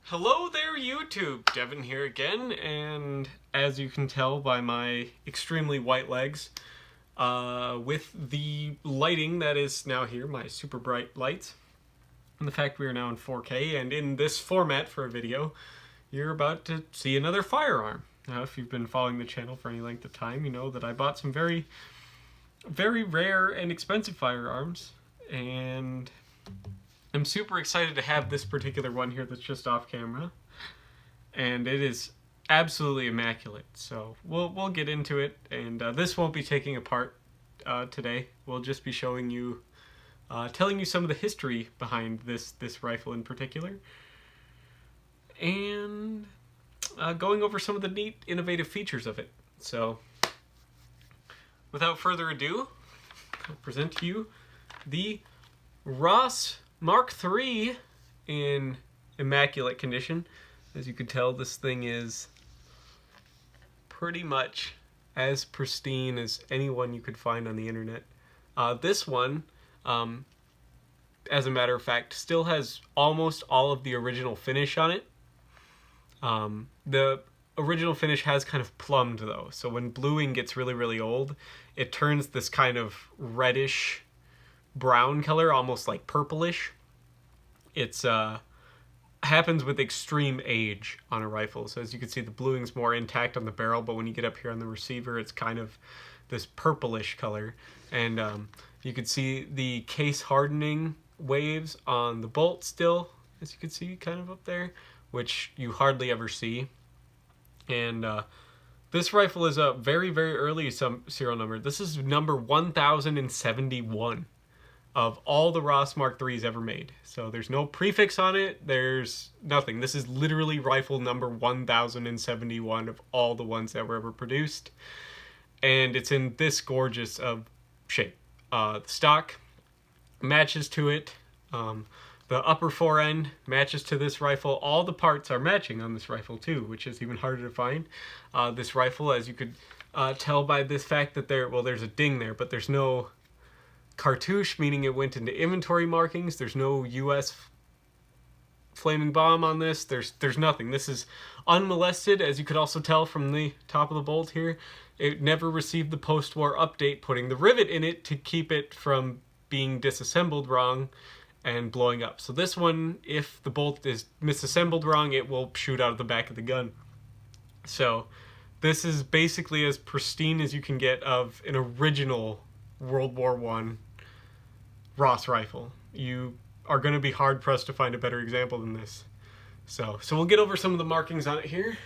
Hello there, YouTube! Devin here again, and as you can tell by my extremely white legs, with the lighting that is now here, my super bright lights, and the fact we are now in 4K and in this format for a video, you're about to see another firearm. Now, if you've been following the channel for any length of time, you know that I bought some very, very rare and expensive firearms, and I'm super excited to have this particular one here that's just off camera, and it is absolutely immaculate. So we'll get into it, and this won't be taking apart today. We'll just be showing you, telling you some of the history behind this rifle in particular, and going over some of the neat, innovative features of it. So without further ado, I'll present to you the Ross Mark III in immaculate condition. As you can tell, this thing is pretty much as pristine as anyone you could find on the internet. This one, as a matter of fact, still has almost all of the original finish on it. The original finish has kind of plumbed though, so when bluing gets really, really old, it turns this kind of reddish brown color, almost like purplish. It's happens with extreme age on a rifle. So as you can see, the bluing's more intact on the barrel, but when you get up here on the receiver, it's kind of this purplish color. And you can see the case hardening waves on the bolt still, as you can see kind of up there, which you hardly ever see. And this rifle is a very, very early serial number. This is number 1071 of all the Ross Mark IIIs ever made. So there's no prefix on it, there's nothing. This is literally rifle number 1071 of all the ones that were ever produced. And it's in this gorgeous shape. The stock matches to it. The upper fore end matches to this rifle. All the parts are matching on this rifle too, which is even harder to find. This rifle, as you could tell by this fact that there's a ding there, but there's no cartouche, meaning it went into inventory markings. There's no US flaming bomb on this. There's nothing. This is unmolested, as you could also tell from the top of the bolt here. It never received the post-war update putting the rivet in it to keep it from being disassembled wrong and blowing up. So this one, if the bolt is misassembled wrong, it will shoot out of the back of the gun. So this is basically as pristine as you can get of an original World War I Ross rifle. You are going to be hard pressed to find a better example than this. So we'll get over some of the markings on it here.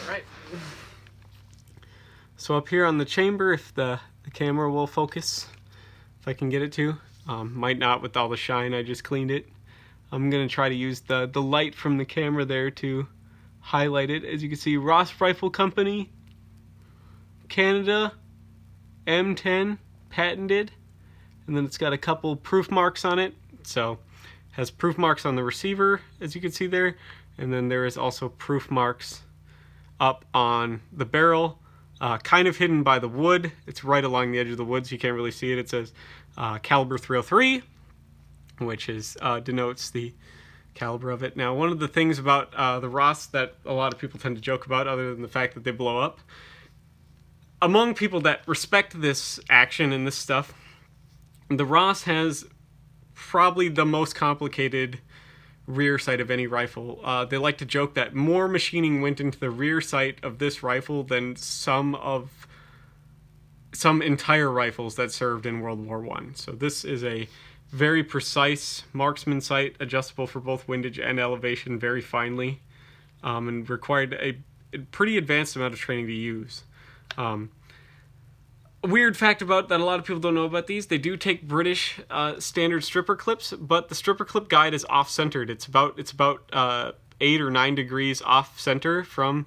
All right. So up here on the chamber, if the camera will focus, if I can get it to, might not with all the shine. I just cleaned it. I'm going to try to use the light from the camera there to highlight it. As you can see, Ross Rifle Company, Canada, M-10, patented, and then it's got a couple proof marks on it. So it has proof marks on the receiver, as you can see there, and then there is also proof marks up on the barrel, kind of hidden by the wood. It's right along the edge of the wood, so you can't really see it. It says caliber 303, which is denotes the caliber of it. Now, one of the things about the Ross that a lot of people tend to joke about, other than the fact that they blow up, among people that respect this action and this stuff, the Ross has probably the most complicated rear sight of any rifle. They like to joke that more machining went into the rear sight of this rifle than some entire rifles that served in World War I. So this is a very precise marksman sight, adjustable for both windage and elevation very finely, and required a pretty advanced amount of training to use. A weird fact about that a lot of people don't know about these, they do take British standard stripper clips, but the stripper clip guide is off-centered. It's about 8 or 9 degrees off-center from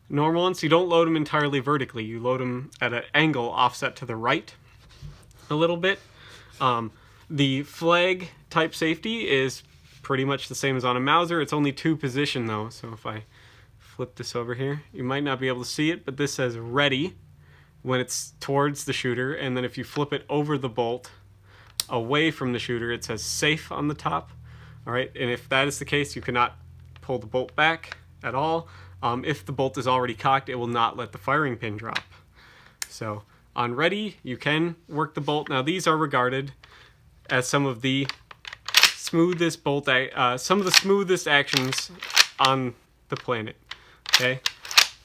normal ones, so you don't load them entirely vertically. You load them at an angle offset to the right a little bit. The flag type safety is pretty much the same as on a Mauser. It's only 2 position though, so if I flip this over here, you might not be able to see it, but this says ready when it's towards the shooter, and then if you flip it over the bolt away from the shooter, it says safe on the top. All right, and if that is the case, you cannot pull the bolt back at all. If the bolt is already cocked, it will not let the firing pin drop. So on ready, you can work the bolt. Now these are regarded as some of the smoothest some of the smoothest actions on the planet. Okay,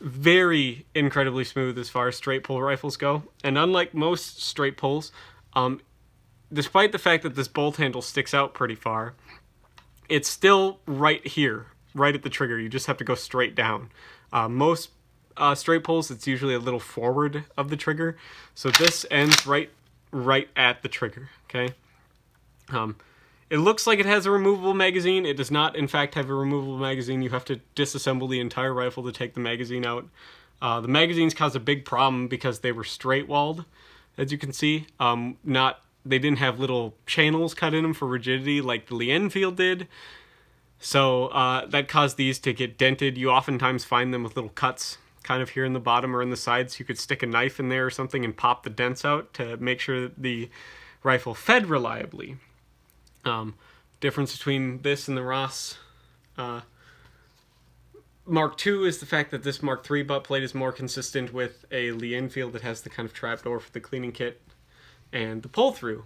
very incredibly smooth as far as straight pull rifles go, and unlike most straight pulls, despite the fact that this bolt handle sticks out pretty far, it's still right here, right at the trigger. You just have to go straight down. Most straight pulls, it's usually a little forward of the trigger, so this ends right at the trigger. Okay. It looks like it has a removable magazine. It does not, in fact, have a removable magazine. You have to disassemble the entire rifle to take the magazine out. The magazines caused a big problem because they were straight-walled, as you can see. They didn't have little channels cut in them for rigidity like the Lee-Enfield did. So that caused these to get dented. You oftentimes find them with little cuts kind of here in the bottom or in the sides. You could stick a knife in there or something and pop the dents out to make sure that the rifle fed reliably. Difference between this and the Ross Mark II is the fact that this Mark III butt plate is more consistent with a Lee-Enfield that has the kind of trapdoor for the cleaning kit and the pull-through.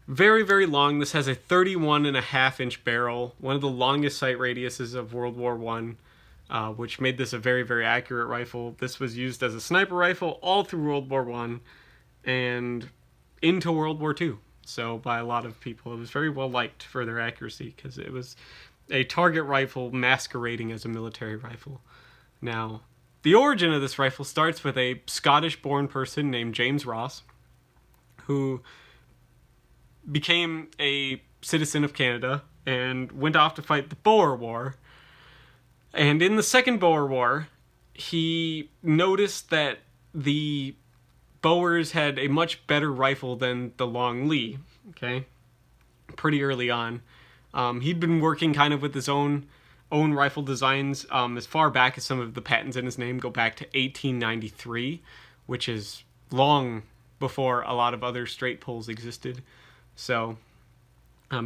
Very, very long. This has a 31.5-inch barrel, one of the longest sight radiuses of World War I, which made this a very, very accurate rifle. This was used as a sniper rifle all through World War I and into World War II. So by a lot of people, it was very well liked for their accuracy because it was a target rifle masquerading as a military rifle. Now, the origin of this rifle starts with a Scottish-born person named James Ross, who became a citizen of Canada and went off to fight the Boer War. And in the Second Boer War, he noticed that the Boers had a much better rifle than the Long Lee, okay? Pretty early on. He'd been working kind of with his own rifle designs as far back as some of the patents in his name go back to 1893, which is long before a lot of other straight pulls existed. So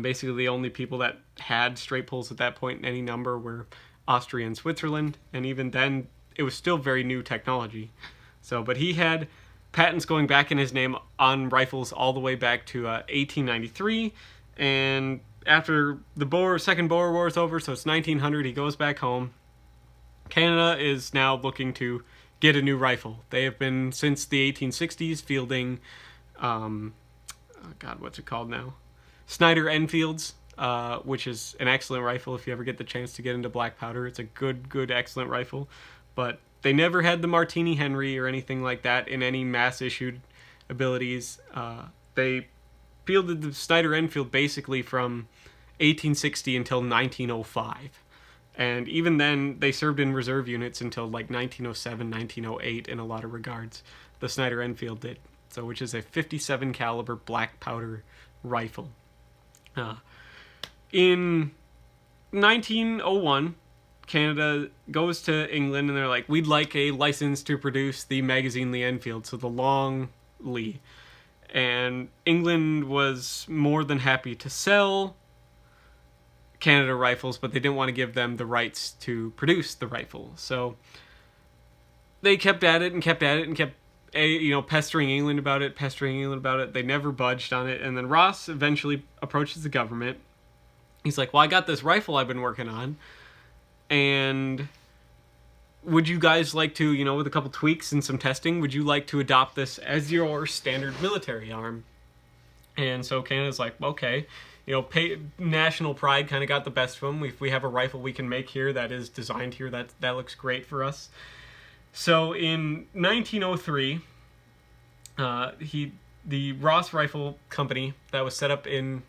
basically the only people that had straight pulls at that point in any number were Austria and Switzerland, and even then it was still very new technology. So, but he had patents going back in his name on rifles all the way back to 1893, and after the Second Boer War is over, so it's 1900, he goes back home. Canada is now looking to get a new rifle. They have been, since the 1860s, fielding, what's it called now? Snider Enfields, which is an excellent rifle if you ever get the chance to get into black powder. It's a good, excellent rifle, but they never had the Martini Henry or anything like that in any mass-issued abilities. They fielded the Snider Enfield basically from 1860 until 1905. And even then, they served in reserve units until like 1907, 1908 in a lot of regards. The Snider Enfield did. So, which is a 57 caliber black powder rifle. In 1901, Canada goes to England and they're like, we'd like a license to produce the magazine Lee-Enfield, so the Long Lee. And England was more than happy to sell Canada rifles, but they didn't want to give them the rights to produce the rifle. So they kept at it and kept pestering England about it. They never budged on it. And then Ross eventually approaches the government. He's like, well, I got this rifle I've been working on, and would you guys like to, with a couple tweaks and some testing, would you like to adopt this as your standard military arm? And so Canada's like, okay, national pride kind of got the best of them. If we have a rifle we can make here that is designed here, that looks great for us. So in 1903, the Ross Rifle Company that was set up in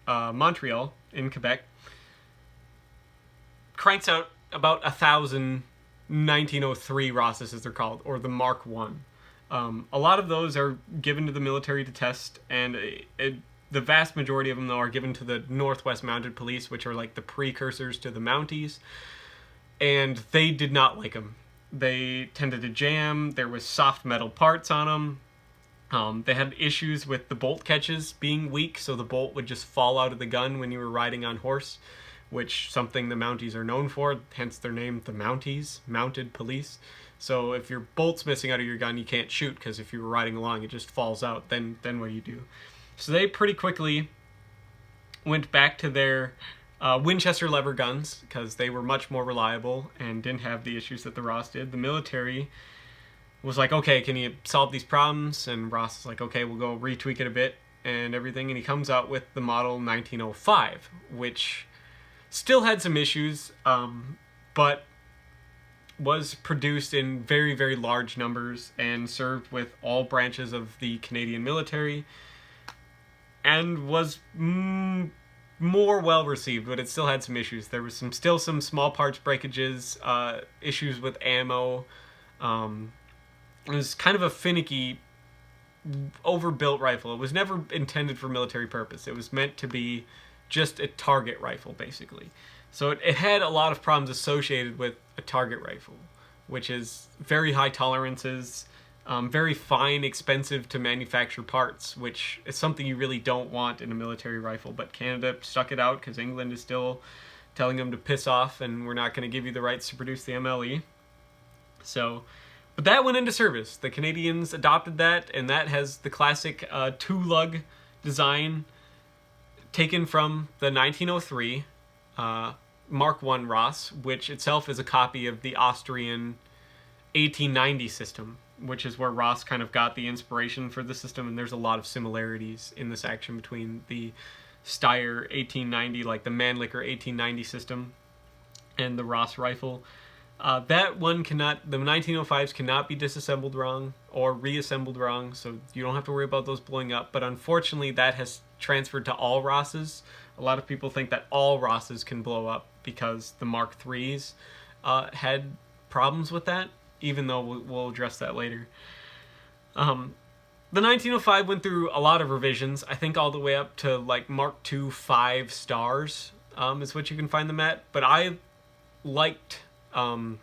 Montreal in Quebec cranks out about 1,000 1903 Rosses, as they're called, or the Mark I. A lot of those are given to the military to test, and the vast majority of them, though, are given to the Northwest Mounted Police, which are like the precursors to the Mounties, and they did not like them. They tended to jam. There was soft metal parts on them. They had issues with the bolt catches being weak, so the bolt would just fall out of the gun when you were riding on horse, which something the Mounties are known for, hence their name, the Mounties, Mounted Police. So if your bolt's missing out of your gun, you can't shoot, because if you were riding along, it just falls out. Then what do you do? So they pretty quickly went back to their Winchester lever guns, because they were much more reliable and didn't have the issues that the Ross did. The military was like, okay, can you solve these problems? And Ross is like, okay, we'll go retweak it a bit and everything. And he comes out with the model 1905, which still had some issues, but was produced in very, very large numbers and served with all branches of the Canadian military, and was more well received, but it still had some issues. There was still some small parts breakages, issues with ammo. It was kind of a finicky, overbuilt rifle. It was never intended for military purpose. It was meant to be just a target rifle, basically. So it had a lot of problems associated with a target rifle, which is very high tolerances, very fine, expensive to manufacture parts, which is something you really don't want in a military rifle. But Canada stuck it out because England is still telling them to piss off and we're not going to give you the rights to produce the MLE. So, but that went into service. The Canadians adopted that, and that has the classic two-lug design taken from the 1903 Mark I Ross, which itself is a copy of the Austrian 1890 system, which is where Ross kind of got the inspiration for the system, and there's a lot of similarities in this action between the Steyr 1890, like the Mannlicher 1890 system, and the Ross rifle. That one cannot, the 1905s cannot be disassembled wrong or reassembled wrong, so you don't have to worry about those blowing up, but unfortunately that has transferred to all Rosses. A lot of people think that all Rosses can blow up because the Mark IIIs had problems with that, even though we'll address that later. The 1905 went through a lot of revisions, I think all the way up to like Mark II 5 stars is what you can find them at, but I liked the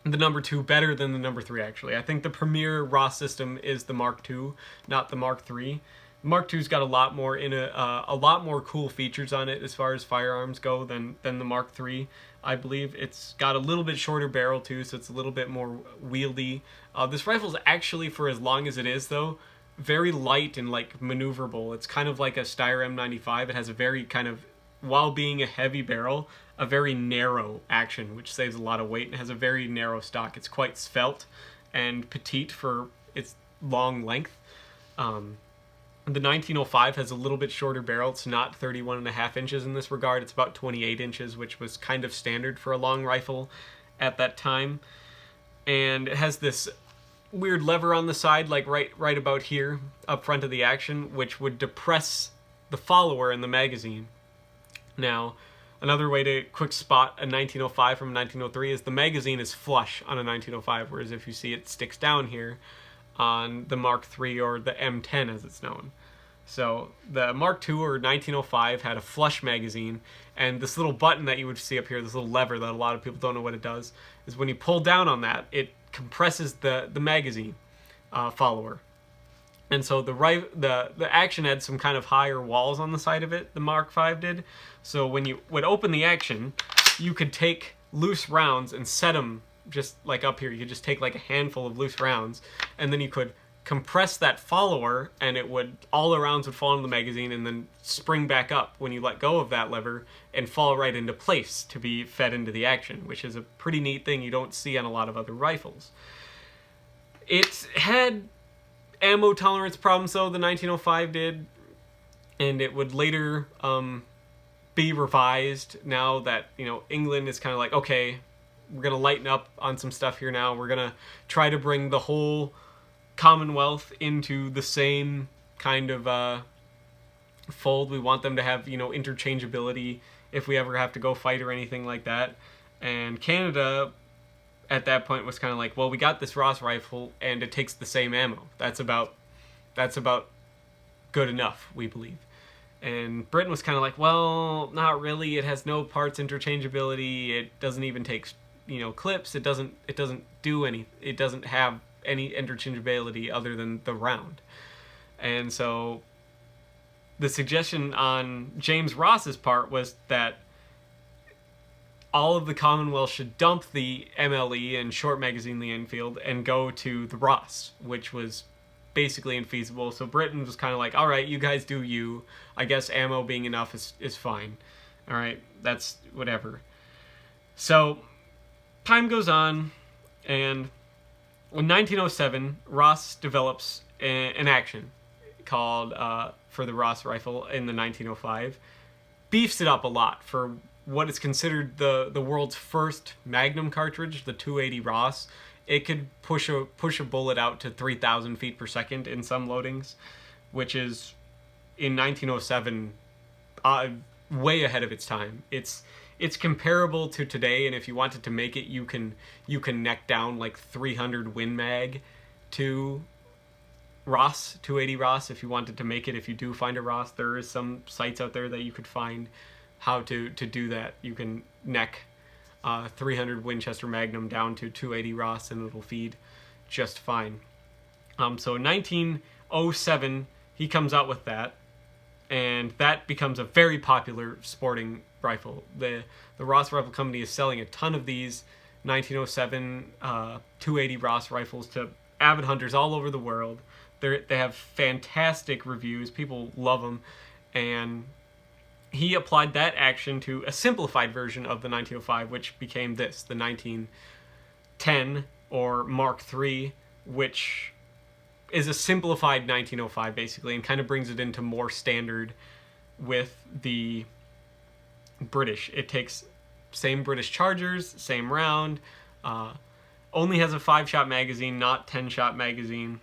number 2 better than the number 3, actually. I think the premier Ross system is the Mark II, not the Mark III. The Mark II's got a lot more a lot more cool features on it as far as firearms go than the Mark III. I believe it's got a little bit shorter barrel too, so it's a little bit more wieldy. This rifle's actually, for as long as it is though, very light and like maneuverable. It's kind of like a Steyr M95. It has a very kind of, while being a heavy barrel, a very narrow action, which saves a lot of weight, and has a very narrow stock. It's quite svelte and petite for its long length. The 1905 has a little bit shorter barrel. It's not 31.5 inches in this regard. It's about 28 inches, which was kind of standard for a long rifle at that time. And it has this weird lever on the side, like right about here, up front of the action, which would depress the follower in the magazine. Now, another way to quick spot a 1905 from a 1903 is the magazine is flush on a 1905, whereas if you see it sticks down here on the Mark III or the M-10 as it's known. So the Mark II or 1905 had a flush magazine, and this little button that you would see up here, this little lever that a lot of people don't know what it does, is when you pull down on that, it compresses the magazine follower. And so the action had some kind of higher walls on the side of it, the Mark V did. So when you would open the action, you could take loose rounds and set them just like up here. You could just take like a handful of loose rounds, and then you could compress that follower, and it would, all the rounds would fall into the magazine and then spring back up when you let go of that lever and fall right into place to be fed into the action, which is a pretty neat thing you don't see on a lot of other rifles. It had ammo tolerance problems though, the 1905 did, and it would later be revised now that, you know, England is kind of like, okay, we're going to lighten up on some stuff here now. We're going to try to bring the whole Commonwealth into the same kind of fold. We want them to have, you know, interchangeability if we ever have to go fight or anything like that. And Canada at that point was kind of like, well, we got this Ross rifle and it takes the same ammo. That's about good enough, we believe. And Britain was kind of like, well, not really. It has no parts interchangeability. It doesn't even take, you know, clips. It doesn't do any. It doesn't have any interchangeability other than the round. And so the suggestion on James Ross's part was that all of the Commonwealth should dump the MLE and short magazine Lee Enfield and go to the Ross, which was basically infeasible. So Britain was kind of like, all right, you guys do you. I guess ammo being enough is fine. All right, that's whatever. So time goes on, and in 1907, Ross develops an action called, for the Ross rifle in the 1905, beefs it up a lot for what is considered the world's first Magnum cartridge, the 280 Ross. It could push a bullet out to 3,000 feet per second in some loadings, which is, in 1907, way ahead of its time. It's comparable to today, and if you wanted to make it, you can neck down like 300 Win Mag to Ross, 280 Ross, if you wanted to make it. If you do find a Ross, there is some sites out there that you could find how to do that. You can neck 300 Winchester Magnum down to 280 Ross, and it'll feed just fine. So in 1907, he comes out with that, and that becomes a very popular sporting rifle. The Ross Rifle Company is selling a ton of these 1907 280 Ross rifles to avid hunters all over the world. They have fantastic reviews. People love them, and he applied that action to a simplified version of the 1905, which became the 1910 or Mark III, which is a simplified 1905 basically, and kind of brings it into more standard with the British. It takes same British chargers, same round, only has a 5-shot magazine, not 10-shot magazine,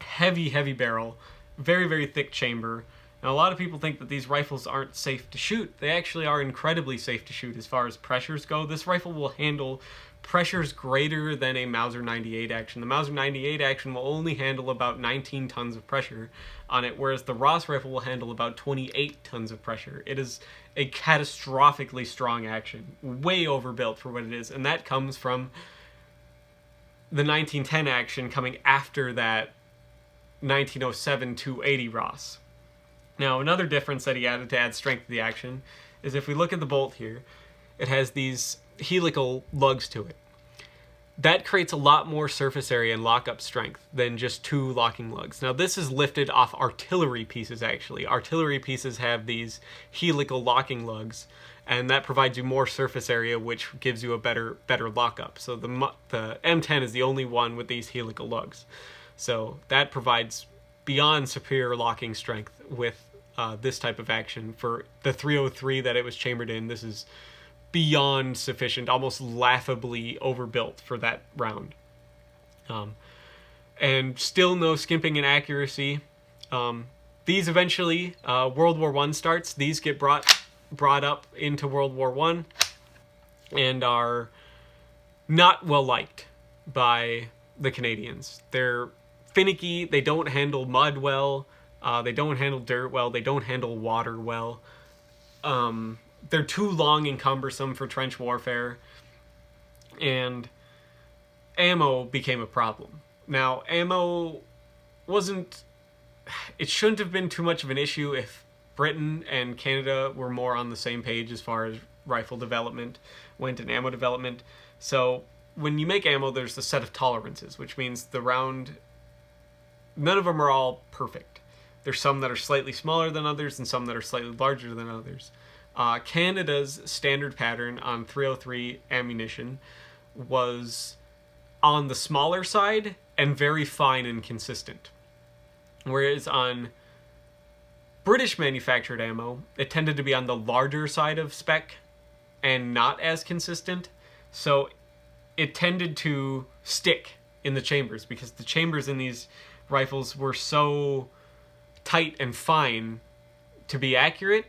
heavy barrel, very thick chamber. Now, a lot of people think that these rifles aren't safe to shoot. They actually are incredibly safe to shoot as far as pressures go. This rifle will handle pressures greater than a Mauser 98 action. The Mauser 98 action will only handle about 19 tons of pressure on it, whereas the Ross rifle will handle about 28 tons of pressure. It is a catastrophically strong action, way overbuilt for what it is, and that comes from the 1910 action coming after that 1907 280 Ross. Now, another difference that he added to add strength to the action is if we look at the bolt here, it has these helical lugs to it. That creates a lot more surface area and lockup strength than just 2 locking lugs. Now, this is lifted off artillery pieces, actually. Artillery pieces have these helical locking lugs, and that provides you more surface area, which gives you a better lockup. So the M10 is the only one with these helical lugs. So that provides beyond superior locking strength with this type of action. For the 303 that it was chambered in, this is beyond sufficient, almost laughably overbuilt for that round. And still no skimping in accuracy. These eventually, World War I starts. These get brought up into World War I and are not well liked by the Canadians. They're finicky. They don't handle mud well. They don't handle dirt well. They don't handle water well. They're too long and cumbersome for trench warfare. And ammo became a problem. Now, ammo it shouldn't have been too much of an issue if Britain and Canada were more on the same page as far as rifle development went and ammo development. So when you make ammo, there's a set of tolerances, which means the round, none of them are all perfect. There's some that are slightly smaller than others and some that are slightly larger than others. Canada's standard pattern on 303 ammunition was on the smaller side and very fine and consistent. Whereas on British manufactured ammo, it tended to be on the larger side of spec and not as consistent. So it tended to stick in the chambers because the chambers in these rifles were so tight and fine to be accurate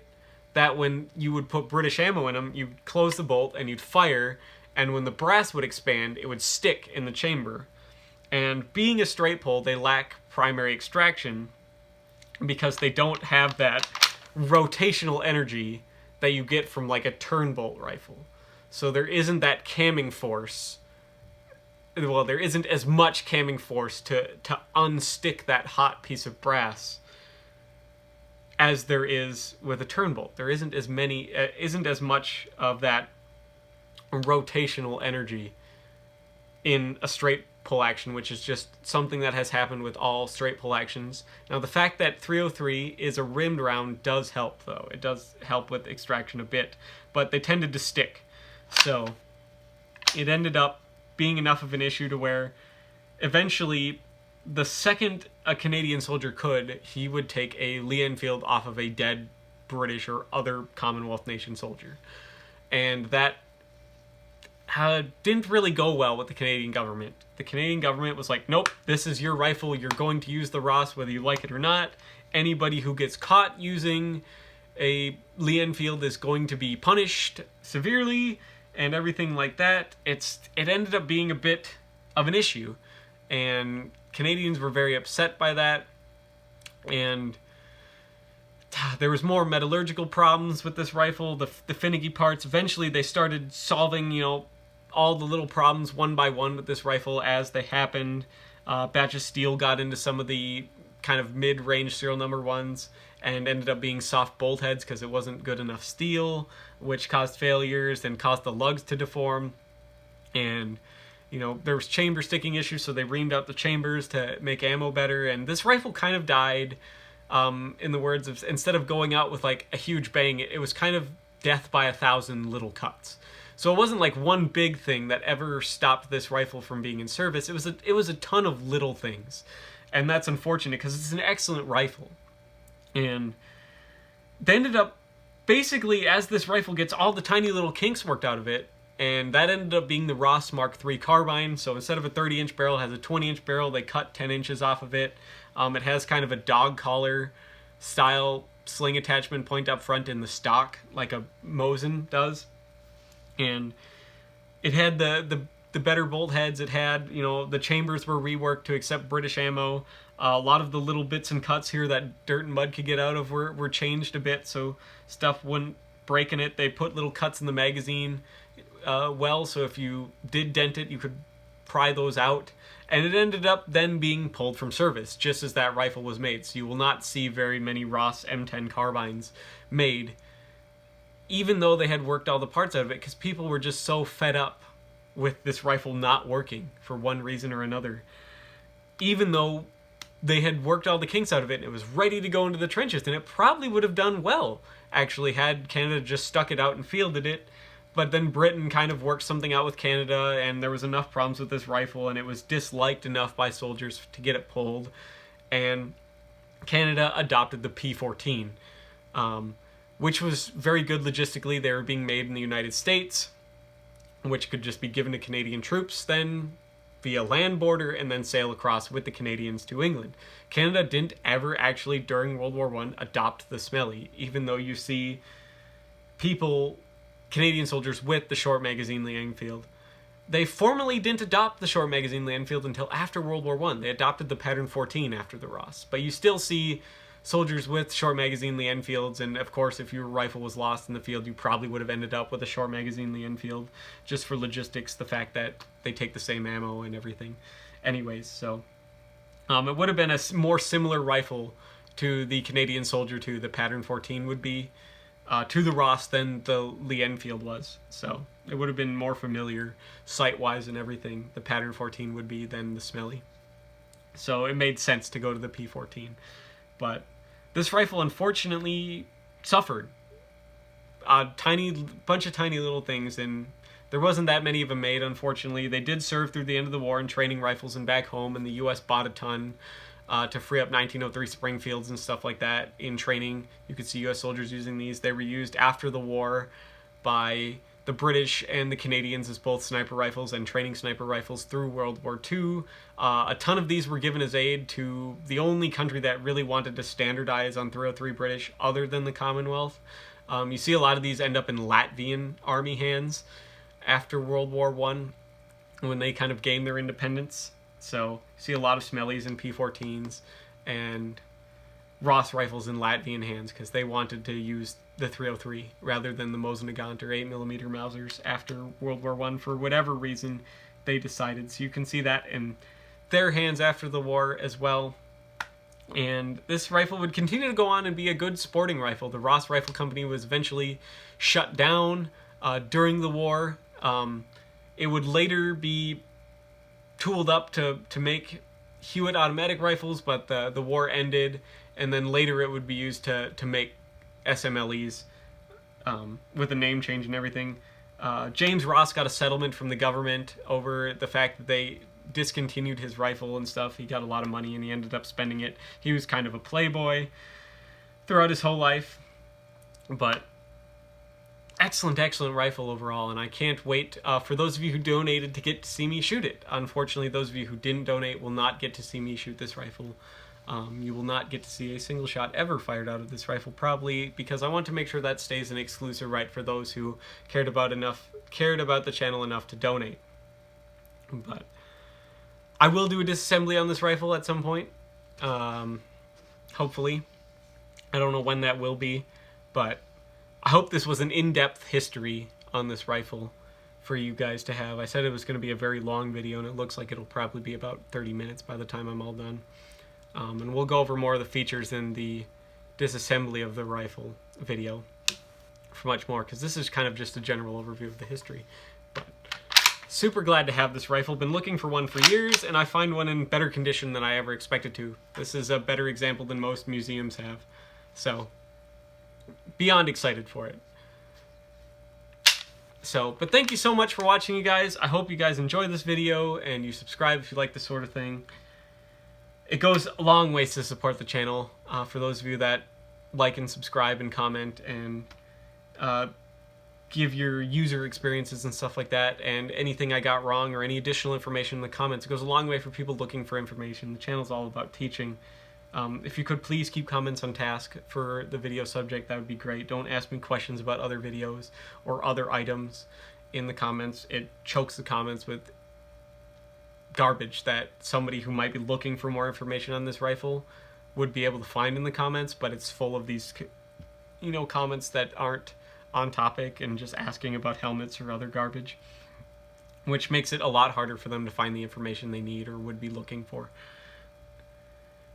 that when you would put British ammo in them, you'd close the bolt and you'd fire, and when the brass would expand, it would stick in the chamber. And being a straight pull, they lack primary extraction because they don't have that rotational energy that you get from like a turn bolt rifle. So there isn't that camming force well, there isn't as much camming force to unstick that hot piece of brass as there is with a turn bolt. There isn't as much of that rotational energy in a straight pull action, which is just something that has happened with all straight pull actions. Now, the fact that 303 is a rimmed round does help, though. It does help with extraction a bit, but they tended to stick. So it ended up being enough of an issue to where eventually the second a Canadian soldier could, he would take a Lee Enfield off of a dead British or other Commonwealth nation soldier. And that didn't really go well with the Canadian government. The Canadian government was like, nope, this is your rifle. You're going to use the Ross whether you like it or not. Anybody who gets caught using a Lee Enfield is going to be punished severely and everything like that. It ended up being a bit of an issue, and Canadians were very upset by that, and there was more metallurgical problems with this rifle, the finicky parts. Eventually they started solving, all the little problems one by one with this rifle as they happened. Batch of Steel got into some of the kind of mid-range serial number ones and ended up being soft bolt heads because it wasn't good enough steel, which caused failures and caused the lugs to deform. And there was chamber sticking issues, so they reamed out the chambers to make ammo better. And this rifle kind of died, in the words of, instead of going out with like a huge bang, it was kind of death by 1,000 little cuts. So it wasn't like one big thing that ever stopped this rifle from being in service. It was a ton of little things. And that's unfortunate because it's an excellent rifle. And they ended up, basically, as this rifle gets all the tiny little kinks worked out of it, and that ended up being the Ross Mark III carbine. So instead of a 30-inch barrel, it has a 20-inch barrel. They cut 10 inches off of it. It has kind of a dog collar style sling attachment point up front in the stock, like a Mosin does. And it had the better bolt heads. It had, the chambers were reworked to accept British ammo. A lot of the little bits and cuts here that dirt and mud could get out of were changed a bit so stuff wouldn't break in it. They put little cuts in the magazine so if you did dent it, you could pry those out. And it ended up then being pulled from service just as that rifle was made. So you will not see very many Ross M-10 carbines made, even though they had worked all the parts out of it, because people were just so fed up with this rifle not working for one reason or another. Even though they had worked all the kinks out of it and it was ready to go into the trenches, and it probably would have done well, actually, had Canada just stuck it out and fielded it. But then Britain kind of worked something out with Canada, and there was enough problems with this rifle, and it was disliked enough by soldiers to get it pulled. And Canada adopted the P-14, which was very good logistically. They were being made in the United States, which could just be given to Canadian troops then via land border and then sail across with the Canadians to England. Canada didn't ever actually, during World War I, adopt the Smelly, even though you see Canadian soldiers with the short magazine Lee Enfield. They formally didn't adopt the short magazine Lee Enfield until after World War I. They adopted the Pattern 14 after the Ross. But you still see soldiers with short magazine Lee Enfields, and of course if your rifle was lost in the field, you probably would have ended up with a short magazine Lee Enfield, just for logistics, the fact that they take the same ammo and everything. Anyways, so it would have been a more similar rifle to the Canadian soldier to the Pattern 14 would be, to the Ross than the Lee Enfield was. So it would have been more familiar sight-wise and everything, the Pattern 14 would be, than the Smelly. So it made sense to go to the P-14. But this rifle unfortunately suffered a bunch of tiny little things, and there wasn't that many of them made, unfortunately. They did serve through the end of the war in training rifles and back home, and the U.S. bought a ton to free up 1903 Springfields and stuff like that in training. You could see U.S. soldiers using these. They were used after the war by the British and the Canadians as both sniper rifles and training sniper rifles through World War II. A ton of these were given as aid to the only country that really wanted to standardize on 303 British other than the Commonwealth. You see a lot of these end up in Latvian army hands after World War I, when they kind of gained their independence. So you see a lot of Smellies and P-14s and Ross rifles in Latvian hands because they wanted to use the 303 rather than the Mosin Nagant or 8mm Mausers after World War I. For whatever reason, they decided. So you can see that in their hands after the war as well. And this rifle would continue to go on and be a good sporting rifle. The Ross Rifle Company was eventually shut down during the war. It would later be tooled up to make Hewitt automatic rifles, but the war ended, and then later it would be used to make SMLEs with a name change and everything. James Ross got a settlement from the government over the fact that they discontinued his rifle and stuff. He got a lot of money and he ended up spending it. He was kind of a playboy throughout his whole life, but excellent rifle overall, and I can't wait for those of you who donated to get to see me shoot it. Unfortunately, those of you who didn't donate will not get to see me shoot this rifle. You will not get to see a single shot ever fired out of this rifle, probably because I want to make sure that stays an exclusive right for those who cared about the channel enough to donate. But I will do a disassembly on this rifle at some point, hopefully. I don't know when that will be, but I hope this was an in-depth history on this rifle for you guys to have. I said it was going to be a very long video, and it looks like it'll probably be about 30 minutes by the time I'm all done. And we'll go over more of the features in the disassembly of the rifle video for much more, because this is kind of just a general overview of the history. But super glad to have this rifle. Been looking for one for years, and I find one in better condition than I ever expected to. This is a better example than most museums have. So, beyond excited for it. So, but thank you so much for watching, you guys. I hope you guys enjoy this video, and you subscribe if you like this sort of thing. It goes a long ways to support the channel, for those of you that like and subscribe and comment and give your user experiences and stuff like that, and anything I got wrong or any additional information in the comments. It goes a long way for people looking for information. The channel's all about teaching. If you could please keep comments on task for the video subject, that would be great. Don't ask me questions about other videos or other items in the comments. It chokes the comments with garbage that somebody who might be looking for more information on this rifle would be able to find in the comments, but it's full of these, you know, comments that aren't on topic and just asking about helmets or other garbage, which makes it a lot harder for them to find the information they need or would be looking for.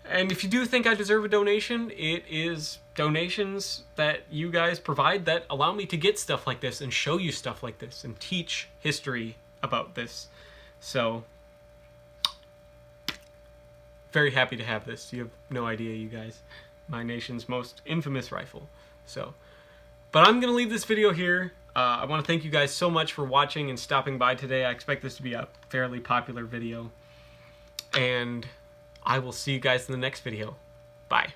And if you do think I deserve a donation, it is donations that you guys provide that allow me to get stuff like this and show you stuff like this and teach history about this. So, very happy to have this. You have no idea, you guys. My nation's most infamous rifle. So, but I'm going to leave this video here. I want to thank you guys so much for watching and stopping by today. I expect this to be a fairly popular video. And I will see you guys in the next video. Bye.